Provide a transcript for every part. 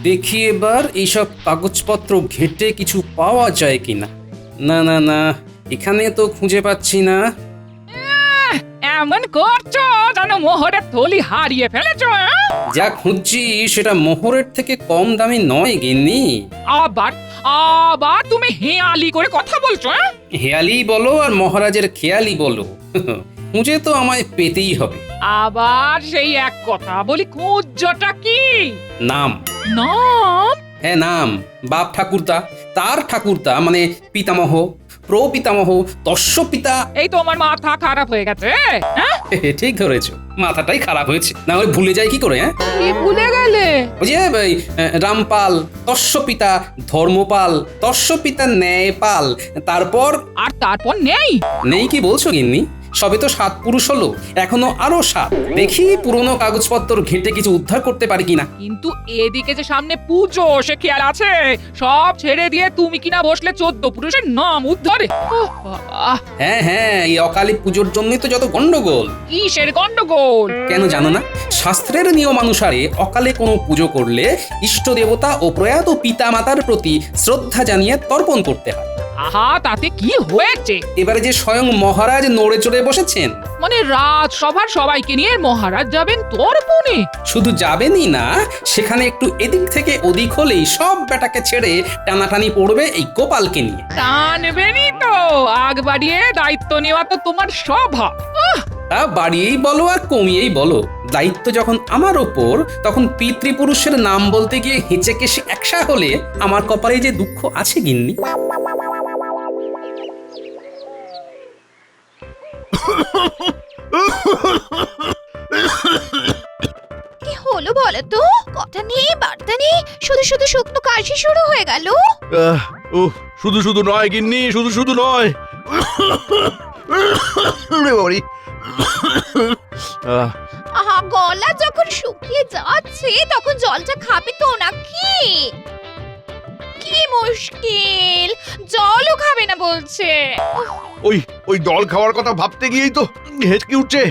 দেখি এবার এইসব কাগজপত্র ঘেঁটে কিছু পাওয়া যায় কিনা। না না না, এখানে তো খুঁজে পাচ্ছি না। এমন করছো যেন মোহরের থলি হারিয়ে ফেলেছো। যা খুঁজছি সেটা মোহরের থেকে কম দামি নয় গিন্নি। আবার আবার তুমি হেয়ালি করে কথা বলছো। হেয়ালি বলো আর মহারাজের খেয়ালি বলো, খুঁজে তো আমায় পেতেই হবে। আবার সেই এক কথা বলি, খুঁজটা কি? নাম। নাম? হ্যাঁ নাম, বাপ ঠাকুরদা, তার ঠাকুরদা মানে পিতামহ, প্রপিতামহ, তস্য পিতা। এই তো আমার মাথা খারাপ হয়ে গেছে। ঠিক ধরেছো, মাথাটাই খারাপ হয়েছে, না হলে ভুলে যাই কি করে? হ্যাঁ কি ভুলে গেলে? ওই যে রামপাল, তস্য পিতা ধর্মপাল, তস্য পিতা ন্যায়পাল, তারপর তারপর নেই? নেই কি বলছো গিন্নি? সবে তো 7 পুরুষ হলো, এখনো আরো 7। দেখি পুরনো কাগজপত্র ঘেঁটে কিছু উদ্ধার করতে পারি কিনা। কিন্তু এদিকে যে সামনে পুজো, সে খেয়াল আছে? সব ছেড়ে দিয়ে তুমি কিনা বসলে 14 পুরুষের নাম উদ্ধারে। হ্যাঁ হ্যাঁ, এই অকালী পুজোর জন্যই তো যত গন্ডগোল। কিসের গন্ডগোল? কেন জানো না? শাস্ত্রের নিয়ম অনুসারে অকালে কোনো পুজো করলে ইষ্ট দেবতা ও প্রয়াত পিতা মাতার প্রতি শ্রদ্ধা জানিয়ে তর্পণ করতে হয়। আহা, তাতে কি হয়েছে? এবারে যে স্বয়ং মহারাজ নড়ে চড়ে বসেছেন, মানে রাজসভার সবাইকে নিয়ে মহারাজ যাবেন তর্পণে? শুধু যাবেনই না, সেখানে একটু এদিক থেকে ওদিক হলেই সব বেটাকে ছেড়ে টানাটানি পড়বে এই গোপালকে নিয়ে। টানবেনই তো, আগ বাড়িয়ে দায়িত্ব নেওয়া তো তোমার স্বভাব। তা বাড়িয়েই বলো আর কমিয়েই বলো, দায়িত্ব যখন আমার ওপর, তখন পিতৃপুরুষের নাম বলতে গিয়ে হেঁচে কেসে একসা হলে আমার কপালে যে দুঃখ আছে গিন্নি। কি হলো বলো তো? কথা নেই, বার্তা নেই, শুধু শুধু শুকনো কাশি শুরু হয়ে গেল। শুধু শুধু নয় গিন্নি, শুধু শুধু নয়। আহা, গলা যখন শুকিয়ে যাচ্ছে তখন জলটা খাবে তো নাকি? কি মুশকিল, জলও খাবে না বলছে। ওই ওই জল খাওয়ার কথা ভাবতে গিয়েই তো হেঁচকি উঠছে।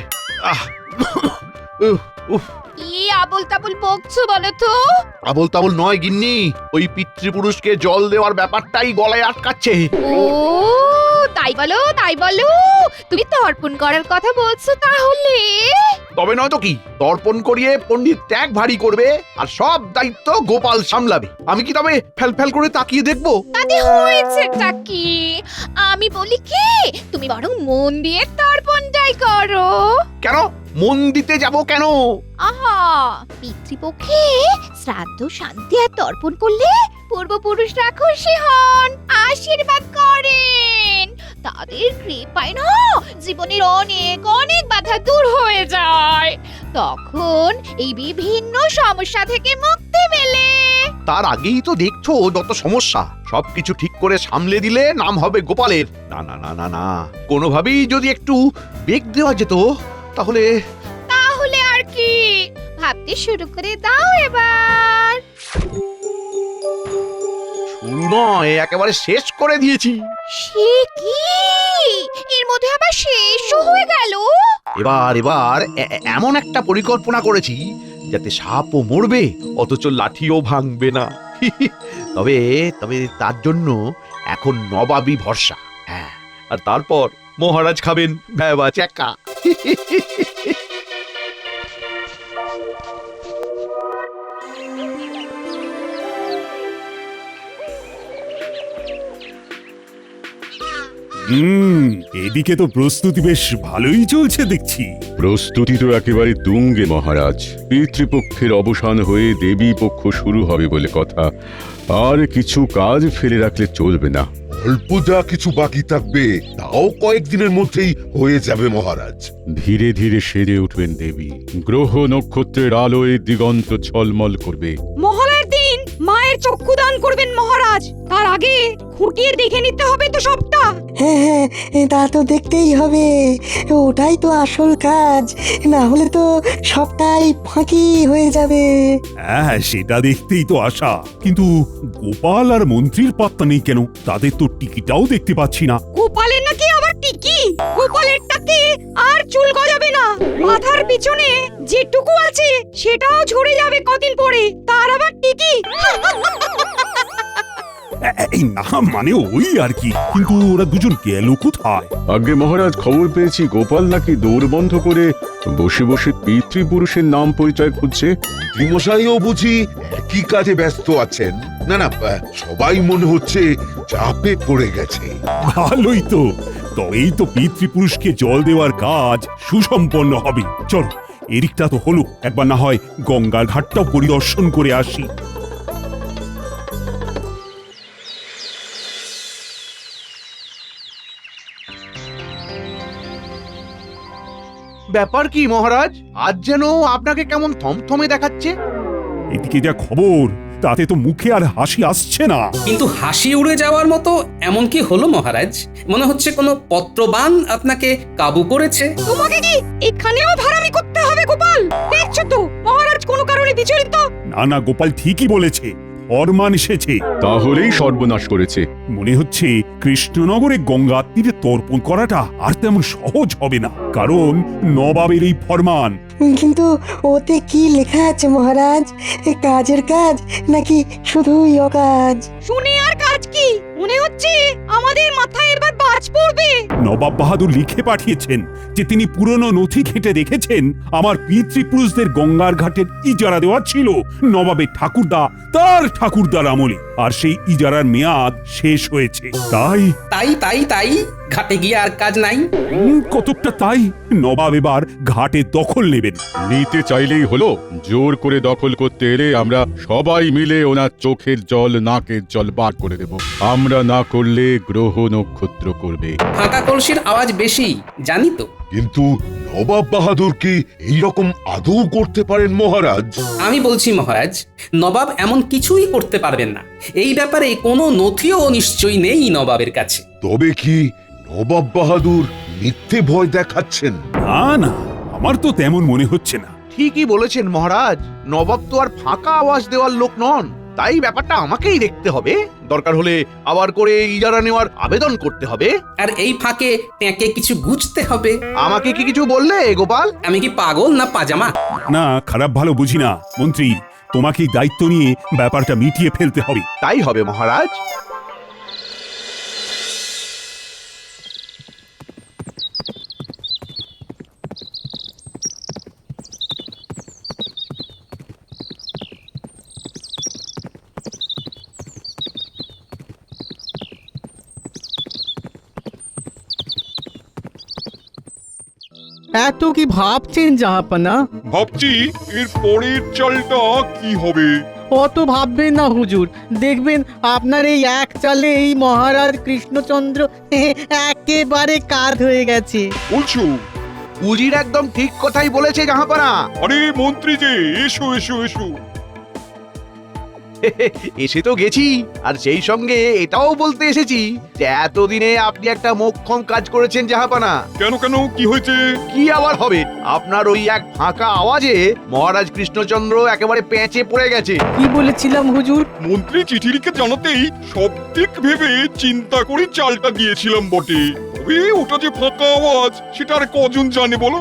কি আবল তাবল বকছো বলো তো? আবল তাবল নয় গিন্নি, ওই পিতৃপুরুষকে জল দেওয়ার ব্যাপারটাই গলায় আটকাচ্ছে। ও তাই বলো, তাই বলো, তুমি তর্পণ করার কথা বলছো তাহলে? তবে নয় তো কি, তর্পণ করিয়ে পণ্ডিত ত্যাগ ভারী করবে আর সব দায়িত্ব গোপাল সামলাবে। আমি কি তবে ফেল ফেল করে তাকিয়ে দেখবো? তাতে হয়েছেটা কি? আমি বলি কি, তুমি বরং মন দিয়ে তর্পণটাই করো। কেন মন দিতে যাব কেন? আহা, পিতৃপক্ষে শ্রাদ্ধ শান্তি আর তর্পণ করলে পূর্বপুরুষরা খুশি হন, আশীর্বাদ করেন। তাদের কৃপায় না জীবনের অনেক অনেক বাধা দূর হয়ে যায়। তখন এই বিভিন্ন সমস্যা থেকে মুক্তি মেলে। তার আগেই তো দেখছো যত সমস্যা, সবকিছু ঠিক করে সামলে দিলে নাম হবে গোপালের। না না না না না, কোনোভাবেই যদি একটু বেগ দেওয়া যেত তাহলে। তাহলে আর কি, ভাবতে শুরু করে দাও এবার। শুরু নয়, একেবারে শেষ করে দিয়েছি। সে কি, এর মধ্যে আবার শেষও হয়ে গেল? এবার এবার এমন একটা পরিকল্পনা করেছি যাতে সাপও মরবে অথচ লাঠিও ভাঙবে না। তবে তবে তার জন্য এখন নবাবী ভরসা। হ্যাঁ, আর তারপর মহারাজ খাবেন ভ্যাবা চ্যাকা। এদিকে তো প্রস্তুতি বেশ ভালোই চলছে দেখছি। প্রস্তুতি তো একেবারে তুঙ্গে মহারাজ। পিতৃপক্ষের অবসান হয়ে দেবী পক্ষ শুরু হবে বলে কথা, আর কিছু কাজ ফেলে রাখলে চলবে না। অল্প যা কিছু বাকি থাকবে তাও কয়েকদিনের মধ্যেই হয়ে যাবে মহারাজ। ধীরে ধীরে সেরে উঠবেন দেবী, গ্রহ নক্ষত্রের আলোয় দিগন্ত ঝলমল করবে। মহালয়ার দিন মায়ের চক্ষুদান করবেন মহারাজ, তার আগে খুঁটিয়ে দেখে নিতে হবে তো সবটা। হ্যাঁ, তা তো দেখতেই হবে, ওটাই তো আসল কাজ, না হলে তো সবটাই ফাঁকি হয়ে যাবে। হ্যাঁ, সেটা দেখতেই তো আশা, কিন্তু গোপাল আর মন্ত্রীর পাত্তা নেই কেন? তাদের তো টিকিটাও দেখতে পাচ্ছি না। গোপালের নাকি আবার টিকি গোপালের টাকে আর চুল গজাবে না, মাথার পিছনে যেটুকু আছে সেটাও ঝরে যাবে কদিন পরে, তার আবার টিকি। এই না মানে ওই আর কি, কিন্তু ওরা দুজন গেল কোথায়? আগে মহারাজ, খবর পেয়েছি গোপাল নাকি দৌড় বন্ধ করে বসে বসে পিতৃপুরুষের নাম পরিচয় খুঁজছে। মশাইও বুঝি কি কাজে ব্যস্ত আছেন? না না, সবাই মনে হচ্ছে চাপে পড়ে গেছে। ভালোই তো, তবেই তো পিতৃপুরুষকে জল দেওয়ার কাজ সুসম্পন্ন হবে। চলো, এদিকটা তো হলো, একবার না হয় গঙ্গার ঘাটটাও পরিদর্শন করে আসি। ব্যাপার কি মহারাজ, আজ যেন আপনাকে কেমন থমথমে দেখাচ্ছে? এদিকে যা খবর, তাতে তো মুখে আর হাসি আসছে না। কিন্তু হাসি উড়ে যাওয়ার মতো এমন কি হলো মহারাজ? মনে হচ্ছে কোনো পত্রবান আপনাকে কাবু করেছে। তোমাকে কি এখানেও ভাড়ামি করতে হবে গোপাল? দেখছো তো মহারাজ কোনো কারণে বিচলিত। না না, গোপাল ঠিকই বলেছে, ফরমান এসেছে। তাহলেই সর্বনাশ করেছে। মনে হচ্ছে কৃষ্ণনগরে গঙ্গা তীরে তর্পণ করাটা আর তেমন সহজ হবে না, কারণ নবাবের এই ফরমান। কিন্তু ওতে কি লেখা আছে মহারাজ? কাজের কাজ নাকি শুধুই অকাজ? শুনে আর কাজ কি? মনে হচ্ছে আমাদের মাথায় এবার বাজ পড়বে। নবাব বাহাদুর লিখে পাঠিয়েছেন যে তিনি পুরনো নথি ঘেঁটে দেখেছেন আমার পিতৃপুরুষদের গঙ্গার ঘাটের ইজারা দেওয়া ছিল নবাবের ঠাকুরদা তার ঠাকুরদার আমলে, আর সেই ইজারার মেয়াদ শেষ হয়েছে। তাই তাই তাই তাই ঘাটে গিয়ে আর কাজ নাই। কতকটা তাই নবাব এবার ঘাটে দখল নেবেন। নিতে চাইলেই হলো, জোর করে দখল করতে এলে আমরা সবাই মিলে ওনার চোখের জল নাকের জল বার করে দেব। আমরা না করলে গ্রহ নক্ষত্র করবে। ফাঁকা কলসির আওয়াজ বেশি, জানি তো। কিন্তু নবাব বাহাদুর কি এইরকম আদৌ করতে পারেন মহারাজ? আমি বলছি মহারাজ, নবাব এমন কিছুই করতে পারবেন না। এই ব্যাপারে কোনো নথিও নিশ্চয়ই নেই নবাবের কাছে। তবে কি নবাব বাহাদুর মিথ্যে ভয় দেখাচ্ছেন? না না, আমার তো তেমন মনে হচ্ছে না। ঠিকই বলেছেন মহারাজ, নবাব তো আর ফাঁকা আওয়াজ দেওয়ার লোক নন, তাই ব্যাপারটা আমাকেই দেখতে হবে। দরকার হলে আবার করে ইজারা নেওয়ার আবেদন করতে হবে। আর এই ফাঁকে ট্যাঁকে কিছু গুছতে হবে। আমাকে কি কিছু বললে গোপাল? আমি কি পাগল না পাজামা? না, খারাপ ভালো বুঝি না মন্ত্রী, তোমাকেই দায়িত্ব নিয়ে ব্যাপারটা মিটিয়ে ফেলতে হবে। তাই হবে মহারাজ। এত কি ভাবছেন জাহাপানা? ভাবছি এর পরের চালটা কি হবে। অত ভাববেন না হুজুর, দেখবেন আপনার এই এক চালে এই মহারাজ কৃষ্ণচন্দ্র একেবারে কাত হয়ে গেছে। বলছো? উজির একদম ঠিক কথাই বলেছে জাহাপানা। আরে মন্ত্রী যে, এসো এসো এসো। এসে তো গেছি, আর সেই সঙ্গে এটাও বলতে এসেছি যে এতদিনে আপনি একটা মোক্ষম কাজ করেছেন জাহাপানা। কেন কেন, কি হয়েছে? কি আবার হবে, আপনার ওই এক ফাঁকা আওয়াজে মহারাজ কৃষ্ণচন্দ্র একেবারে পেঁচে পড়ে গেছে। কি বলেছিলাম হুজুর? মন্ত্রী চিঠি লিখে জানাতেই সব দিক ভেবে চিন্তা করে চালটা দিয়েছিলাম বটে, তবে ওটা যে ফাঁকা আওয়াজ সেটা আর কজন জানে বলো?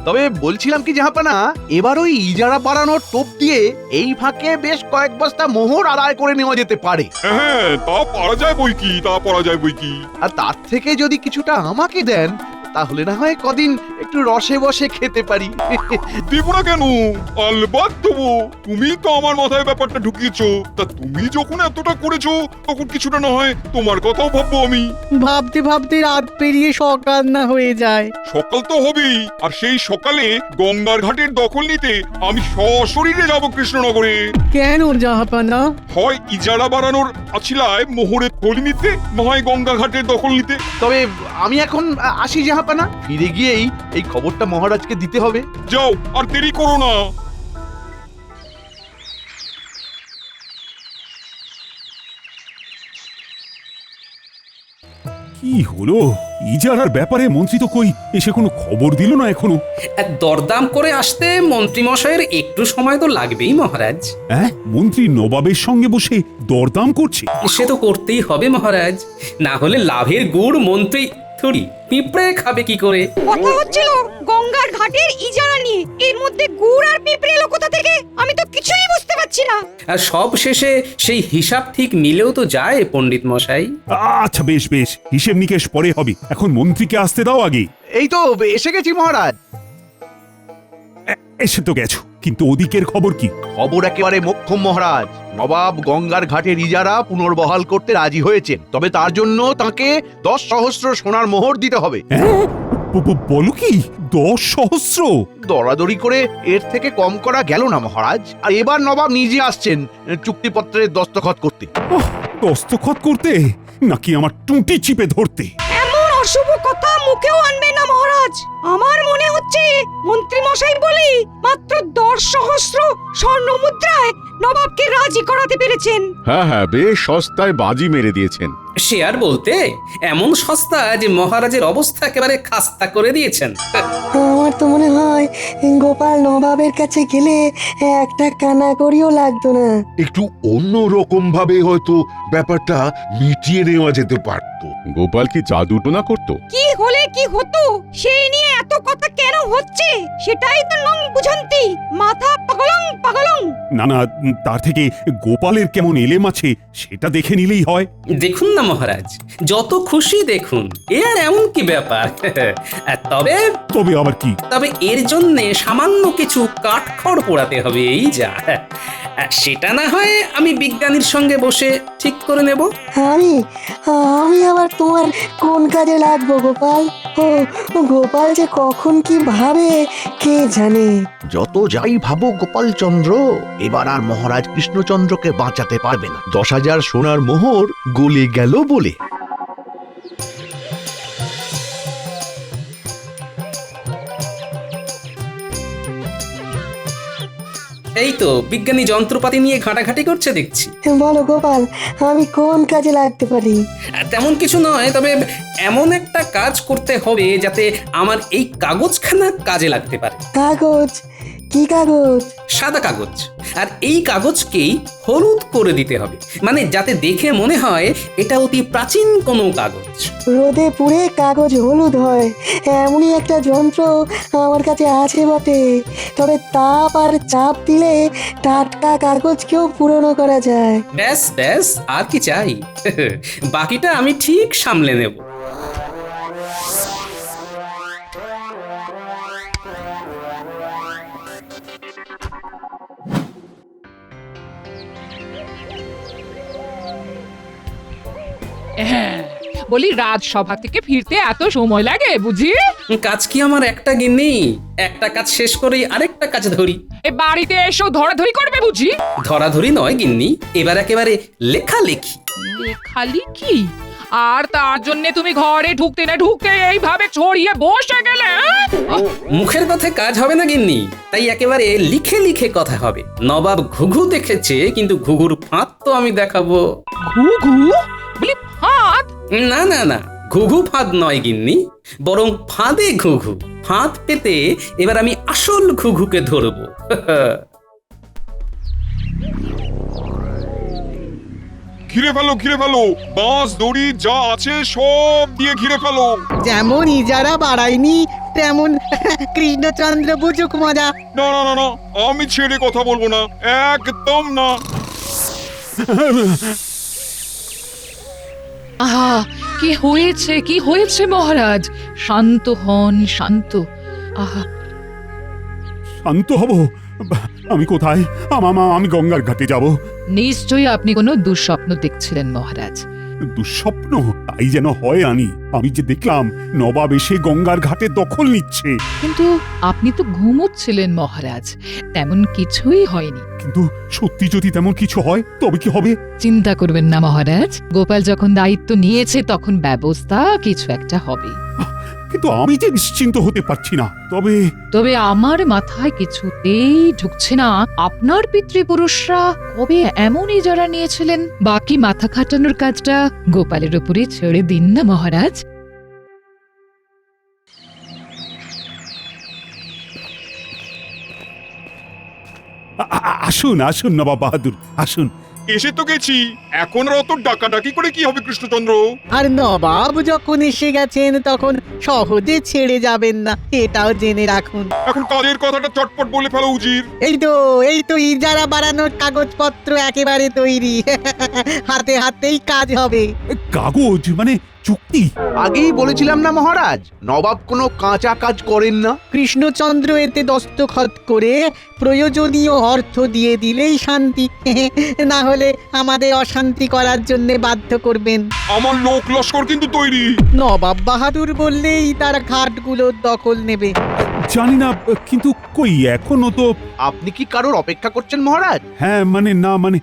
তবে বলছিলাম কি জাহাপানা, এবার ওই ইজারা বাড়ানোর টোপ দিয়ে এই ফাঁকে বেশ কয়েক বস্তা মোহর আদায় করে নেওয়া যেতে পারে। হ্যাঁ, তা পারা যায় বই কি, তা পারা যায় বই কি। আর তার থেকে যদি কিছুটা আমাকে দেন, তাহলে না হয় কদিন একটু রসে বসে খেতে পারি। দেবো না কেন, আলবাত দেবো। তুমি তো আমার মাথায় ব্যাপারটা ঢুকিয়েছো, তা তুমি যখন এতটা করেছো তখন কিছুটা না হয় তোমার কথাও ভাববো আমি। ভাবতে ভাবতে রাত পেরিয়ে সকাল না হয়ে যায়। সকাল তো হবেই, আর সেই সকালে গঙ্গার ঘাটের দখল নিতে আমি সশরীরে যাব কৃষ্ণনগরে। কেন জাহাপানা? হয় ইজারা বাড়ানোর আছিলায় মোহরের থলি নিতে, নয় গঙ্গা ঘাটের দখল নিতে। তবে আমি এখন আসি জাহাপানা, ফিরে গিয়েই এই খবরটা মহারাজকে দিতে হবে। যাও, আর দেরি করো না। কি কি হলো ইজারার ব্যাপারে মন্ত্রী তো কই এসে কোনো খবর দিল না এখনো। দরদাম করে আসতে মন্ত্রীমশাইয়ের একটু সময় তো লাগবেই মহারাজ। হ্যাঁ, মন্ত্রী নবাবের সঙ্গে বসে দরদাম করছে। সে তো করতেই হবে মহারাজ, না হলে লাভের গুড় মন্ত্রী থুড়ি পিঁপড়ে খাবে কি করে? কথা হচ্ছিল গঙ্গার ঘাটের ইজারা নিয়ে, এর মধ্যে গুড় আর পিঁপড়ে এলো কোথা থেকে আমি তো কিছুই বুঝতে পারছি না। আর সব শেষে সেই হিসাব ঠিক মিলেও তো যায় পণ্ডিত মশাই। আচ্ছা বেশ বেশ, হিসেব নিকেশ পরে হবে, এখন মন্ত্রীকে আসতে দাও আগে। এই তো এসে গেছি মহারাজ। এসে তো গেছো, কিন্তু ওদিকের খবর কি? খবর একেবারে মোক্ষম মহারাজ। নবাব গঙ্গার ঘাটের ইজারা পুনর্বহাল করতে রাজি হয়েছেন, তবে তার জন্য তাকে 10 সহস্র সোনার মোহর দিতে হবে। হ্যাঁ, বলো কি 10 সহস্র? দরাদরি করে এর থেকে কম করা গেল না মহারাজ। আর এবার নবাব নিজে আসছেন চুক্তিপত্রের দস্তখত করতে। দস্তখত করতে নাকি আমার টুঁটি চিপে ধরতে? এমন অশুভ কথা মুখেও আনবে না মহারাজ। আমার মনে হচ্ছে মন্ত্রী মশাই বলি মাত্র 10 সহস্র স্বর্ণ মুদ্রায় নবাবকে রাজি করাতে পেরেছেন। হ্যাঁ হ্যাঁ, বেশ সস্তায় বাজি মেরে দিয়েছেন। শেয়ার বলতে এমন সস্তা যে মহারাজের অবস্থা একেবারে খাস্তা করে দিয়েছেন। আমার তো মনে হয় গোপাল নবাবের কাছে গেলে একটা কানাকড়িও লাগতো না। একটু অন্য রকম ভাবে হয়তো ব্যাপারটা মিটিয়ে নেওয়া যেতে পারত। গোপাল কি জাদু টোনা করতো? কি হলে কি হতো সেই নিয়ে এত কথা কেন হচ্ছে সেটাই তো নং বুঝান্তি। মাথা পাগলং পাগলং। না না, তার থেকে গোপালের কেমন এলেম আছে সেটা দেখে নিলেই হয়। দেখুন না মহারাজ, যত খুশি দেখুন, এ আর এমন কি ব্যাপার। তবে তবে আবার কি? তবে এর জন্য সামান্য কিছু কাঠখড় পোড়াতে হবে, এই যা। সেটা না হয় আমি বিজ্ঞানীর সঙ্গে বসে ঠিক করে নেব। আমি আমি আবার তোমার কোন কাজে লাগবো গোপাল? ও গোপাল যে কখন কি ভাবে কে জানে। যত যাই ভাবো গোপাল চন্দ্র, এবার আর মহারাজ কৃষ্ণচন্দ্রকে বাঁচাতে পারবে না। 10,000 সোনার মোহর গলে গেল বলে। এই তো বিজ্ঞানী যন্ত্রপাতি নিয়ে ঘাটাঘাটি করছে দেখছি। বলো গোপাল, আমি কোন কাজে লাগতে পারি? তেমন কিছু নয়, তবে এমন একটা কাজ করতে হবে যাতে আমার এই কাগজখানা কাজে লাগতে পারে। কাগজ? কি কাগজ? সাদা কাগজ, আর এই কাগজকেই হলুদ করে দিতে হবে, মানে যাতে দেখে মনে হয় এটা অতি প্রাচীন কোনো কাগজ। রোদে পুড়ে কাগজ হলুদ হয় এমনই একটা যন্ত্র আমার কাছে আছে বটে, তবে তাপ আর চাপ দিলে টাটকা কাগজকেও পুরনো করা যায়। ব্যাস ব্যাস, আর কি চাই? বাকিটা আমি ঠিক সামলে নেব। হ্যাঁ, বলি রাজসভা থেকে ফিরতে এত সময় লাগে বুঝি? কাজ কি আমার একটা গিন্নি? একটা কাজ শেষ করেই আরেকটা কাজ ধরি। এ বাড়িতে এসো ধরাধরি করবে বুঝি? ধরাধরি নয় গিন্নি, এবার একেবারে লেখালেখি। লেখালেখি? আর তার জন্য তুমি ঘরে ঢুকতে না ঢুকতে এইভাবে ছড়িয়ে বসে গেলে? মুখের কথা কাজ হবে না গিন্নি, তাই একেবারে লিখে লিখে কথা হবে। নবাব ঘুঘু দেখেছে, কিন্তু ঘুঘুর ফাঁদ তো আমি দেখাবো। ঘুঘু? বলি ফাঁদ? না না না, ঘুঘু ফাঁদ নয় গিন্নি, বরং ফাঁদে ঘুঘু। ফাঁদ পেতে এবার আমি আসল ঘুঘুকে ধরবো। ঘিরে ফেলো, বাঁশ দড়ি যা আছে সব দিয়ে ঘিরে ফেলো। যেমন ইজারা বাড়ায়নি তেমন কৃষ্ণচন্দ্র বুঝুক মজা। না না না না, আমি ছেড়ে কথা বলবো না, একদম না। আহা, কি হয়েছে কি হয়েছে মহারাজ? শান্ত হন, শান্ত। আহা, শান্ত হব? আমি কোথায়? আমি গঙ্গার ঘাটে যাব। নিশ্চয়ই আপনি কোনো দুঃস্বপ্ন দেখছিলেন মহারাজ। দুঃস্বপ্ন? তাই যেন হয় আনি। আমি যে দেখলাম নবাব এসে গঙ্গার ঘাটে দখল নিচ্ছে। কিন্তু আপনি তো ঘুমোচ্ছিলেন মহারাজ, তেমন কিছুই হয়নি। কিন্তু সত্যি যদি তেমন কিছু হয় তবে কি হবে? চিন্তা করবেন না মহারাজ, গোপাল যখন দায়িত্ব নিয়েছে তখন ব্যবস্থা কিছু একটা হবে। কিন্তু আমি যে নিশ্চিন্ত হতে পারছি না। তবে তবে আমার মাথায় কিছুতেই ঢুকছে না আপনার পিতৃপুরুষরা কবে এমন ইজারা নিয়েছিলেন। বাকি মাথা খাটানোর কাজটা গোপালের উপরে ছেড়ে দিন না মহারাজ। আসুন আসুন নবাব বাহাদুর, আসুন। এসে তো গেছি, এখন আর অত ডাকাডাকি করে কি হবে কৃষ্ণচন্দ্র? আর নবাব যখন এসে গেছেন তখন সহজে ছেড়ে যাবেন না, এটাও জেনে রাখুন। এখন কাজের কথাটা চটপট বলে ফেলো উজির। এই তো ইজারা বাড়ানোর কাগজপত্র একেবারে তৈরি। হাতে হাতেই কাজ হবে। কাগজ মানে চুক্তি? আগেই বলেছিলাম না মহারাজ, নবাব কোনো কাঁচা কাজ করেন না। কৃষ্ণচন্দ্র এতে দস্তখত করে প্রয়োজনীয় অর্থ দিয়ে দিলেই শান্তি। না হলে আমাদের অশান্তি করার জন্য বাধ্য করবেন। আমার লোক লস্কর কিন্তু তৈরি। নবাব বাহাদুর বললেই তারা ঘাটগুলোর দখল নেবে। জানি না, কিন্তু কই এখনো তো। আপনি কি কারোর অপেক্ষা করছেন মহারাজ? হ্যাঁ মানে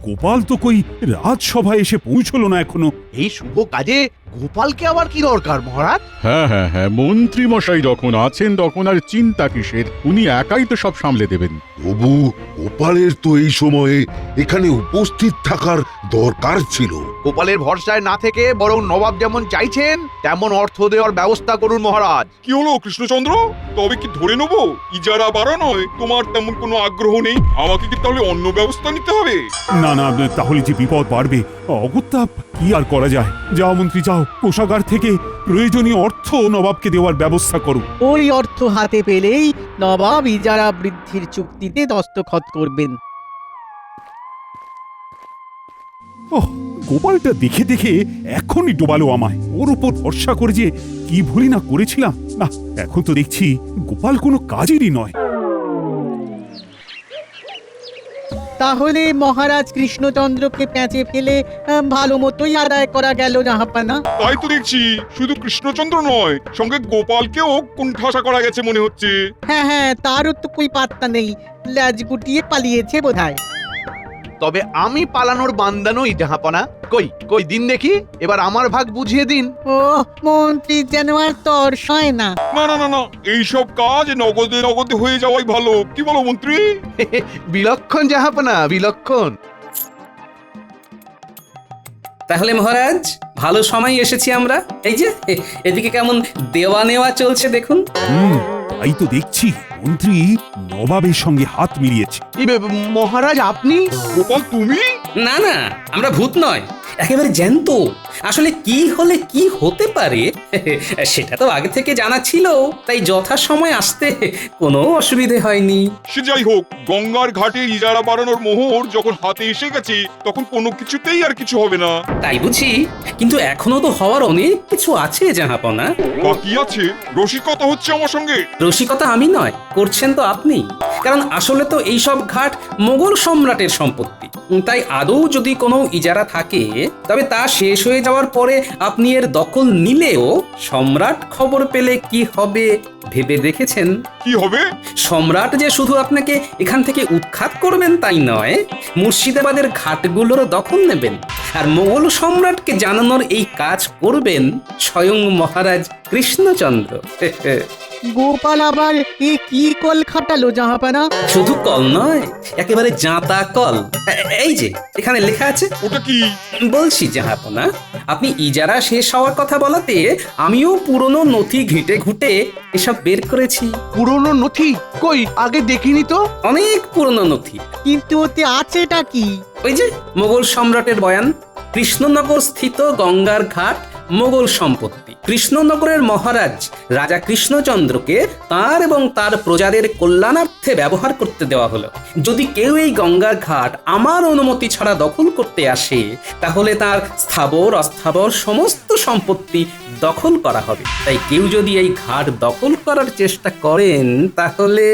গোপাল তো কই রাজসভায় এসে পৌঁছলো না এখনো। এই শুভ কাজে গোপালকে আবার কি দরকার মহারাজ? হ্যাঁ, মন্ত্রী মশাই যখন আছেন তখন আর চিন্তা কিসের, উনি একাই তো সব সামলে দেবেন। তবু গোপালের তো এই সময়ে এখানে উপস্থিত থাকার দরকার ছিল। গোপালের ভরসায় না থেকে বরং নবাব যেমন চাইছেন তেমন অর্থ দেওয়ার ব্যবস্থা করুন মহারাজ। কি হলো কৃষ্ণচন্দ্র, তবে কি ধরে নেবো ইজারা বাড়ানোয় তোমার তেমন কোনো আগ্রহ নেই? আমাকে কি তাহলে অন্য ব্যবস্থা নিতে হবে? না তাহলে যে বিপদ বাড়বে। অগত্যা কি আর করা যায়। যাও মন্ত্রী যাও, কোষাগার থেকে প্রয়োজনীয় অর্থ নবাবকে দেওয়ার ব্যবস্থা করুন। ওই অর্থ হাতে পেলেই নবাব ইজারা বৃদ্ধির চুক্তিতে দস্তখত করবেন। ওহ, গোপালটা দেখে দেখে এখনই ডোবালো আমায়। ওর উপর ভরসা করে যে কি ভুলই না করেছিলাম। না, এখন তো দেখছি গোপাল কোনো কাজেরই নয়। তাহলে মহারাজ কৃষ্ণচন্দ্রকে প্যাঁচে ফেলে ভালো মতোই আদায় করা গেল জাহাপানা। তাই তো দেখছি, শুধু কৃষ্ণচন্দ্র নয়, সঙ্গে গোপালকেও কোণঠাসা করা গেছে মনে হচ্ছে। হ্যাঁ, তারও তো কই পাত্তা নেই, ল্যাজ গুটিয়ে পালিয়েছে বোধহয়। তবে আমি পালানোর বান্দা নই জাহাপনা। কই দিন দেখি, এবার আমার ভাগ বুঝিয়ে দিন। ও মন্ত্রী যেন আর তর সয় না। না, এইসব কাজ নগদে নগদে হয়ে যাওয়াই ভালো। কি বলো মন্ত্রী? বিলক্ষণ জাহাপনা, বিলক্ষণ। তাহলে মহারাজ ভালো সময় এসেছি আমরা। এই যে এদিকে কেমন দেওয়া নেওয়া চলছে দেখুন। তাই তো দেখছি মন্ত্রী নবাবের সঙ্গে হাত মিলিয়েছে। মহারাজ আপনি? গোপাল তুমি? না আমরা ভূত নয়, একেবারে জ্যান্ত। আসলে কি হলে কি হতে পারে সেটা তো আগে থেকে জানা ছিল, তাই যথাসময় আসতে কোনো অসুবিধে হয়নি। সে যাই হোক, গঙ্গার ঘাটে ইজারা বাড়ানোর মোহর যখন হাতে এসে গেছে তখন কোনো কিছুতেই আর কিছু হবে না। তাই বুঝি, কিন্তু এখনো তো হওয়ার অনেক কিছু আছে জাহাপনা। বাকি আছে? রসিকতা হচ্ছে আমার সঙ্গে? রসিকতা আমি নয়, করছেন তো আপনি। কারণ আসলে তো এইসব ঘাট মোগল সম্রাটের সম্পত্তি, তাই আদৌ যদি কোনো ইজারা থাকে তবে তা শেষ হয়ে যাওয়ার পরে আপনি এর দখল নিলেও সম্রাট খবর পেলে কি হবে ভেবে দেখেছেন? কি হবে? সম্রাট যে শুধু আপনাকে এখান থেকে উৎখাত করবেন তাই নয়, মুর্শিদাবাদের ঘাটগুলোর দখল নেবেন। আর মোগল সম্রাটকে জানানোর এই কাজ করবেন স্বয়ং মহারাজ কৃষ্ণচন্দ্র। গোপাল আবার কি কল খাটালো জাহাপানা? শুধু কল নয়, একেবারে জাঁতা কল। এই যে এখানে লেখা আছে। ওটা কি? বলছি জাহাপনা, আপনি ইজারা শেষ হওয়ার কথা বলাতে আমিও পুরনো নথি ঘেটে ঘুটে এসব বের করেছি। পুরনো নথি? কই আগে দেখিনি তো। অনেক পুরনো নথি। কিন্তু ওতে আছেটা কি? ওই যে মোগল সম্রাটের বয়ান, কৃষ্ণনগর স্থিত গঙ্গার ঘাট মোগল সম্পত্তি। কৃষ্ণনগরের মহারাজ রাজা কৃষ্ণচন্দ্রকে তার এবং তার প্রজাদের কল্যাণার্থে ব্যবহার করতে দেওয়া হলো। যদি কেউ এই গঙ্গার ঘাট আমার অনুমতি ছাড়া দখল করতে আসে তাহলে তার স্থাবর অস্থাবর সমস্ত সম্পত্তি দখল করা হবে। তাই কেউ যদি এই ঘাট দখল করার চেষ্টা করেন তাহলে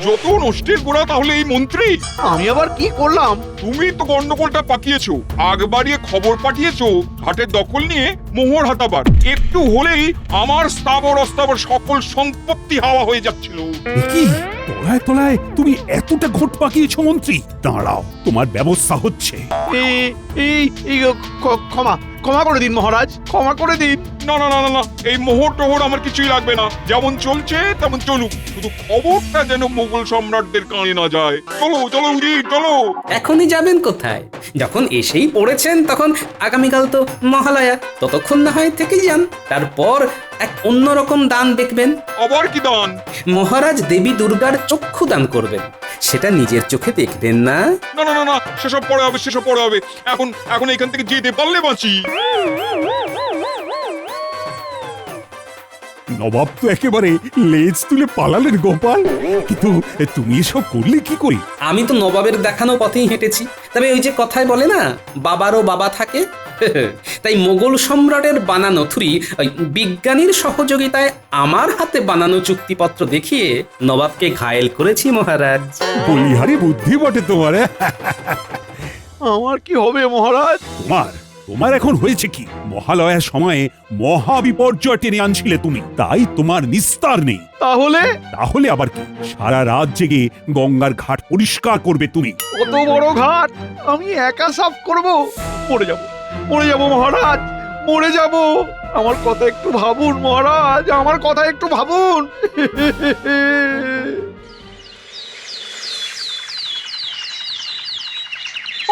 যত নষ্টের গোড়া তাহলে এই মন্ত্রী। আমি আবার কি করলাম? তুমি তো গন্ডগোলটা পাকিয়েছো, আগ বাড়িয়ে খবর পাঠিয়েছো ঘাটের দখল নিয়ে মোহর হাতাবার। একটু হলেই আমার স্থাবর অস্থাবর সকল সম্পত্তি হাওয়া হয়ে যাচ্ছিল। কি তলায় তলায় তুমি এতটা ঘট পাকিয়েছ মন্ত্রী? দাঁড়াও, তোমার ব্যবস্থা হচ্ছে। এই ক্ষমা ক্ষমা করে দিন মহারাজ, ক্ষমা করে দিন। না না না না না, এই মোহর টোহর আমার কিছুই লাগবে না, যেমন চলছে তেমন চলুক, শুধু খবরটা যেন মোগল সম্রাটদের কানে না যায়। চলো চলো উজির চলো। এখনই যাবেন কোথায়? যখন এসেই পড়েছেন তখন আগামীকাল তো মহালয়া, ততক্ষণ না হয় থেকে যান। তারপর এক অন্যরকম দান দেখবেন। আবার কি দান? মহারাজ দেবী দুর্গার চক্ষু দান করবেন, সেটা নিজের চোখে দেখবেন না? না না না না, সেসব পরে হবে, সেসব পরে হবে। এখন এখন এখান থেকে যেতে পারলে বাঁচি। নবাব তো একেবারে লেজ তুলে পালালেন গোপাল, কিন্তু তুমি এসব করলে কি করে? আমি তো নবাবের দেখানো পথেই হেঁটেছি। তবে ওই যে কথায় বলে না, বাবারও বাবা থাকে, তাই মোগল সম্রাটের বানানো থুরি ওই বিজ্ঞানীর সহযোগিতায় আমার হাতে বানানো চুক্তিপত্র দেখিয়ে নবাবকে ঘায়েল করেছি মহারাজ। বলিহারি বুদ্ধি বটে তোমার। আমার কি হবে মহারাজ? তোমার এখন হয়েছে কি? মহালয়ার সময়ে মহা বিপর্যয় টেনে আনছিলে তুমি, তাই তোমার নিস্তার নেই। তাহলে আবার কি? সারা রাত জেগে গঙ্গার ঘাট পরিষ্কার করবে তুমি। কত বড় ঘাট আমি একা সাফ করব? মরে যাব, মরে যাব মহারাজ, মরে যাব। আমার কথা একটু ভাবুন মহারাজ, আমার কথা একটু ভাবুন।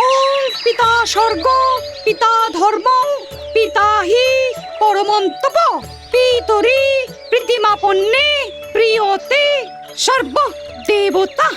ওম পিতা স্বর্গ, পিতা ধর্ম, পিতা হি পরমন্তপ, পিতরি প্রীতিমাপন্নে প্রিয়তে সর্ব দেবতা।